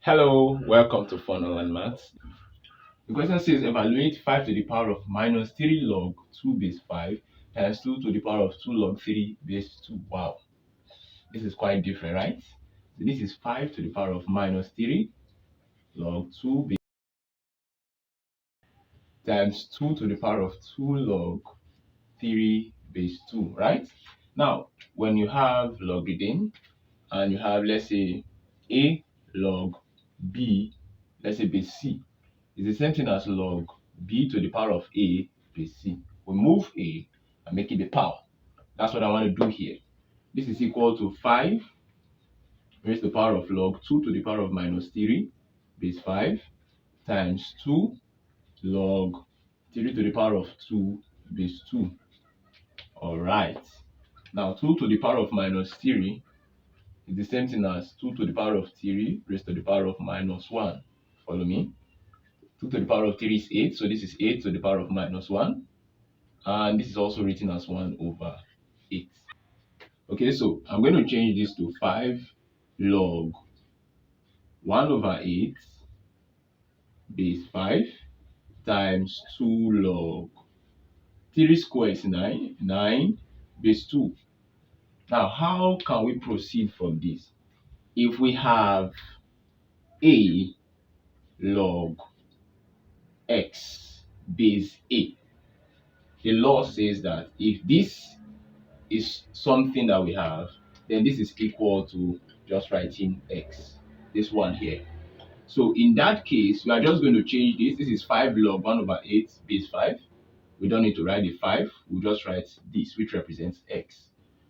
Hello, welcome to Fun Online Maths. The question says evaluate 5 to the power of minus 3 log 2 base 5 times 2 to the power of 2 log 3 base 2. Wow, this is quite different, right? So this is 5 to the power of minus 3 log 2 base times 2 to the power of 2 log 3 base 2, right? Now, when you have logarithm and you have, let's say, a log b, let's say base c, is the same thing as log b to the power of a base c. We move a and make it the power. That's what I want to do here. This is equal to 5 raised to the power of log 2 to the power of minus 3 base 5 times 2 log 3 to the power of 2 base 2. All right. Now 2 to the power of minus 3 is the same thing as 2 to the power of 3 raised to the power of minus 1. Follow me? 2 to the power of 3 is 8, so this is 8 to the power of minus 1. And this is also written as 1 over 8. Okay, so I'm going to change this to 5 log 1 over 8 base 5 times 2 log 3 squared is 9 base 2. Now, how can we proceed from this? If we have a log x base a, the law says that if this is something that we have, then this is equal to just writing x, this one here. So in that case, we are just going to change this. This is 5 log 1 over 8 base 5. We don't need to write the 5. We'll just write this, which represents x.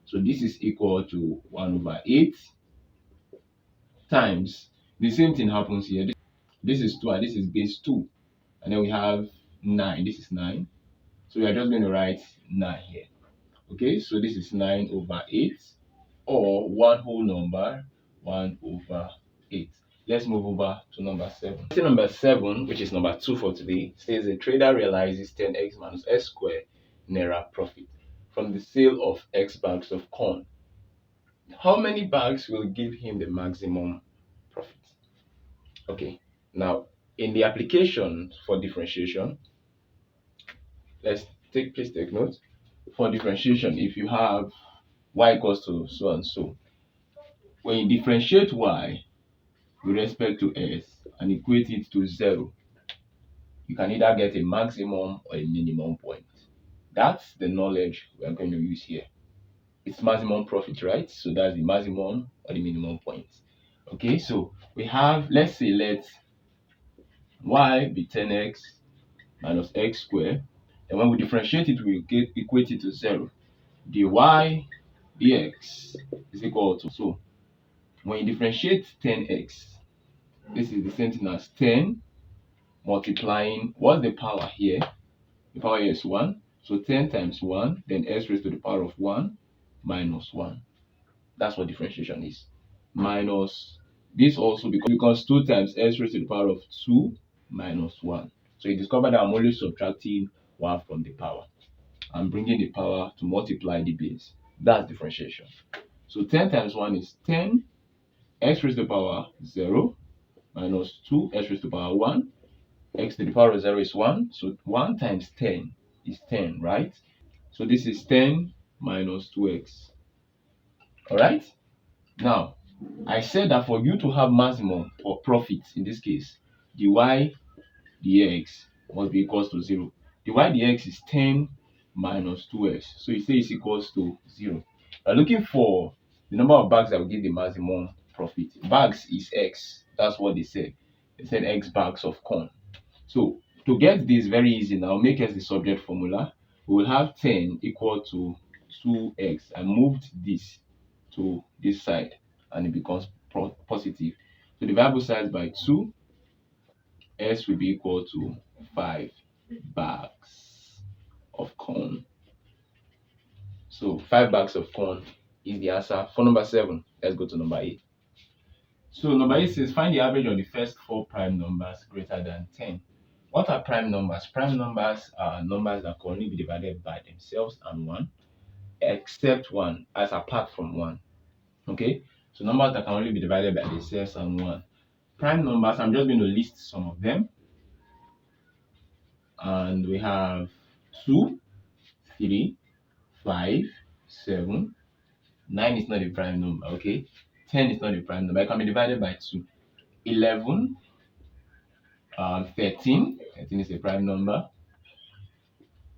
So this is equal to 1 over 8 times, the same thing happens here. This is 2 and this is base 2. And then we have 9. This is 9. So we are just going to write 9 here. Okay, so this is 9 over 8, or one whole number, 1 over 8. Let's move over to number 7. Question number 7, which is number 2 for today, says a trader realizes 10x minus s square naira profit from the sale of x bags of corn. How many bags will give him the maximum profit? Okay, now in the application for differentiation, please take note. For differentiation, if you have y equals to so and so, when you differentiate y with respect to s and equate it to 0, you can either get a maximum or a minimum point. That's the knowledge we are going to use here. It's maximum profit, right? So that's the maximum or the minimum point. Okay, so we have, let's say, let y be 10x minus x squared, and when we differentiate it, we equate it to 0. dy dx is equal to, so when you differentiate 10x, this is the same thing as 10 multiplying, what's the power here? The power here is 1. So 10 times 1, then s raised to the power of 1 minus 1. That's what differentiation is. Minus this also because 2 times s raised to the power of 2 minus 1. So you discover that I'm only subtracting 1 from the power. I'm bringing the power to multiply the base. That's differentiation. So 10 times 1 is 10, x raised to the power 0 minus 2, x raised to the power 1. X to the power of 0 is 1. So 1 times 10 is 10, right? So this is 10 minus 2x. All right? Now, I said that for you to have maximum or profit, in this case, dy dx must be equals to 0. dy dx is 10 minus 2x. So you say it's equals to 0. We're looking for the number of bags that will give the maximum profit. Bags is x. That's what they said. They said x bags of corn. So to get this very easy now, make x the subject formula. We will have 10 equal to 2x. I moved this to this side and it becomes positive. So divide both sides by 2, s will be equal to 5 bags of corn. So 5 bags of corn is the answer for number 7. Let's go to number 8. So number 8 says find the average of the first 4 prime numbers greater than 10. What are prime numbers? Prime numbers are numbers that can only be divided by themselves and 1, except 1, as apart from 1. Okay? So numbers that can only be divided by themselves and 1. prime numbers, I'm just going to list some of them. And we have 2, 3, 5, 7. 9 is not a prime number, okay? 10 is not a prime number. It can be divided by 2. 11, 13. 13 is a prime number.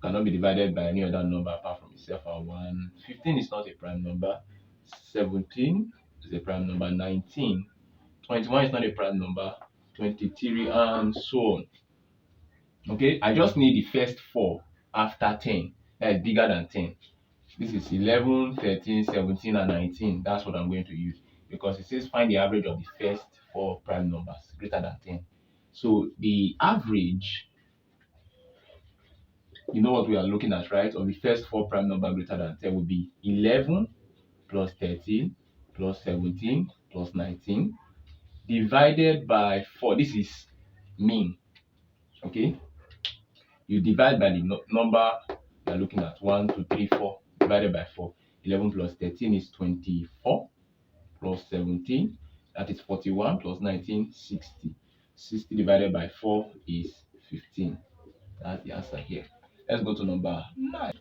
Cannot be divided by any other number apart from itself and 1. 15 is not a prime number. 17 is a prime number. 19. 21 is not a prime number. 23 and so on. Okay, I just need the first 4 after 10. That is bigger than 10. This is 11, 13, 17, and 19. That's what I'm going to use because it says find the average of the first 4 prime numbers greater than 10. So the average, you know what we are looking at, right? Of the first 4 prime number greater than 10 will be 11 plus 13 plus 17 plus 19 divided by 4. This is mean. Okay, you divide by the number you are looking at, 1, 2, 3, 4 divided by 4. 11 plus 13 is 24 plus 17, that is 41 plus 19, 60. 60 divided by 4 is 15. That's the answer here. Let's go to number 9.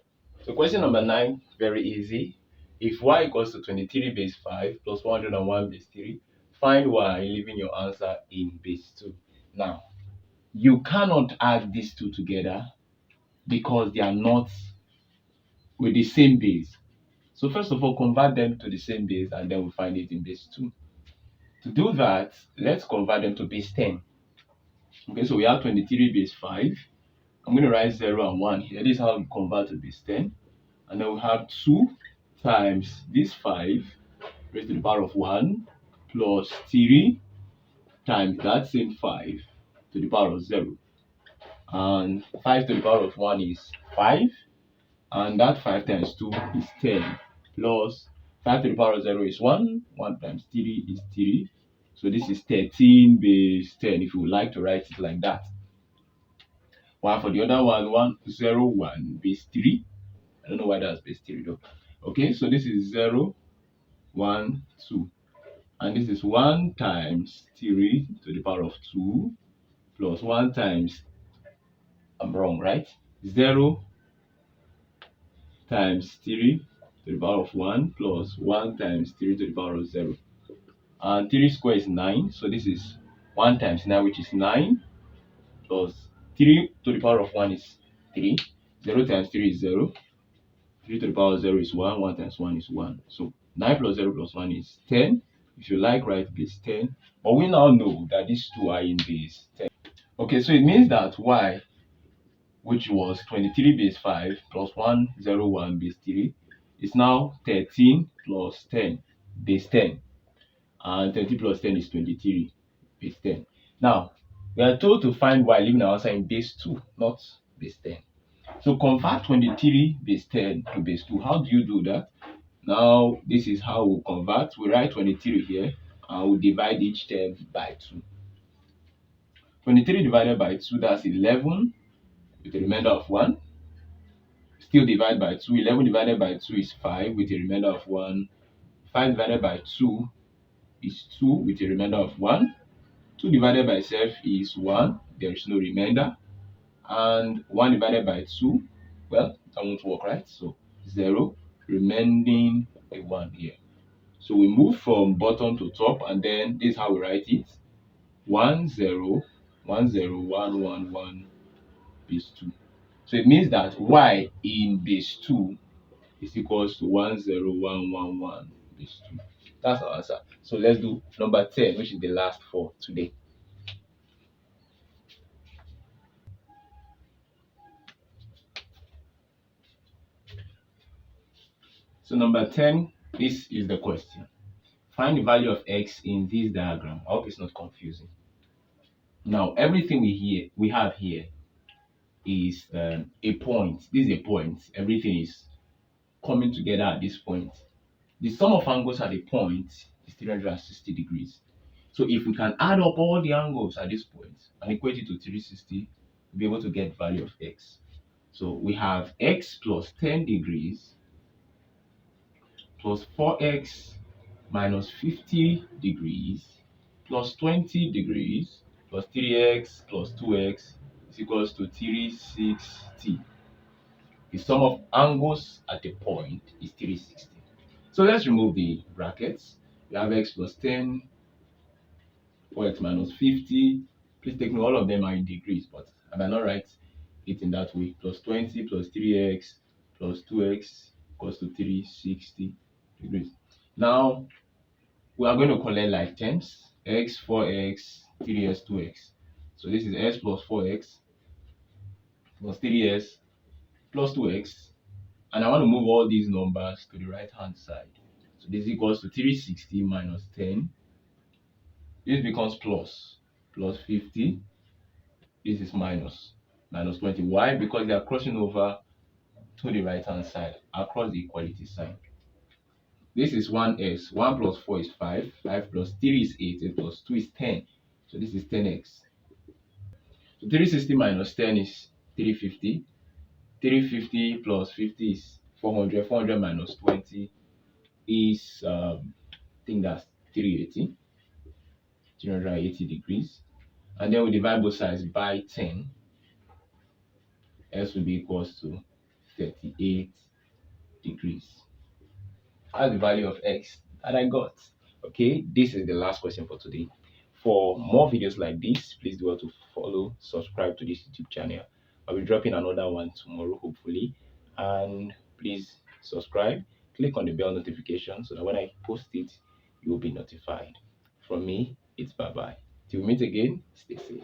So question number 9, very easy. If y equals to 23 base 5 plus 101 base 3, find y leaving your answer in base 2. Now, you cannot add these two together because they are not with the same base. So first of all, convert them to the same base and then we'll find it in base 2. To do that, let's convert them to base 10. Okay, so we have 23 base 5. I'm going to write 0 and 1 here. This is how we convert to base 10. And then we have 2 times this 5 raised to the power of 1 plus 3 times that same 5 to the power of 0. And 5 to the power of 1 is 5. And that 5 times 2 is 10 plus 5 to the power of 0 is 1. 1 times 3 is 3. So this is 13 base 10 if you would like to write it like that. While for the other one, 101 base 3. I don't know why that's base 3 though. Okay, so this is 0, 1, 2. And this is 1 times 3 to the power of 2 plus 1 times, I'm wrong, right? 0 times 3 to the power of 1 plus 1 times 3 to the power of 0. And 3 square is 9. So this is 1 times 9, which is 9 plus 3 to the power of 1 is 3. 0 times 3 is 0. 3 to the power of 0 is 1. 1 times 1 is 1. So 9 plus 0 plus 1 is 10. If you like, write base 10. But we now know that these two are in base 10. Okay, so it means that y, which was 23 base 5 plus 101 base 3, is now 13 plus 10 base 10. And 30 plus 10 is 23 base 10. Now, we are told to find y leaving our answer in base 2, not base 10. So convert 23 base 10 to base 2. How do you do that? Now, this is how we convert. We write 23 here and we divide each term by 2. 23 divided by 2, that's 11 with a remainder of 1. Still divide by 2. 11 divided by 2 is 5 with a remainder of 1. 5 divided by 2 is 2 with a remainder of 1. 2 divided by itself is 1. There is no remainder. And 1 divided by 2, well, that won't work, right? So 0, remaining a 1 here. So we move from bottom to top, and then this is how we write it. 1, 0, 1, 0, 1, 1, 1, base 2. So it means that y in base 2 is equals to 1, 0, 1, 1, 1, base 2. That's our answer. So let's do number 10, which is the last for today. So number 10, this is the question. Find the value of x in this diagram. I hope it's not confusing. Now, everything we have here is a point. This is a point. Everything is coming together at this point. The sum of angles at the point is 360 degrees. So if we can add up all the angles at this point and equate it to 360, we'll be able to get value of x. So we have x plus 10 degrees plus 4x minus 50 degrees plus 20 degrees plus 3x plus 2x is equals to 360. The sum of angles at the point is 360. So let's remove the brackets. We have x plus 10, 4x minus 50. Please take note, all of them are in degrees, but I might not write it in that way. Plus 20 plus 3x plus 2x equals to 360 degrees. Now, we are going to collect like terms. X, 4x, 3x, 2x. So this is x plus 4x plus 3x plus 2x. And I want to move all these numbers to the right hand side. So this equals to 360 minus 10. This becomes plus 50. This is minus 20. Why? Because they are crossing over to the right hand side across the equality sign. This is 1s. 1 plus 4 is 5. 5 plus 3 is 8. 8 plus 2 is 10. So this is 10x. So 360 minus 10 is 350. 350 plus 50 is 400. 400 minus 20 is, I think that's 380. 380 degrees. And then we divide both sides by 10. S will be equals to 38 degrees. That's the value of x that I got. Okay, this is the last question for today. For more videos like this, please do well to follow, subscribe to this YouTube channel. I'll be dropping another one tomorrow, hopefully. And please subscribe, click on the bell notification so that when I post it, you will be notified. From me, it's bye bye. Till we meet again, stay safe.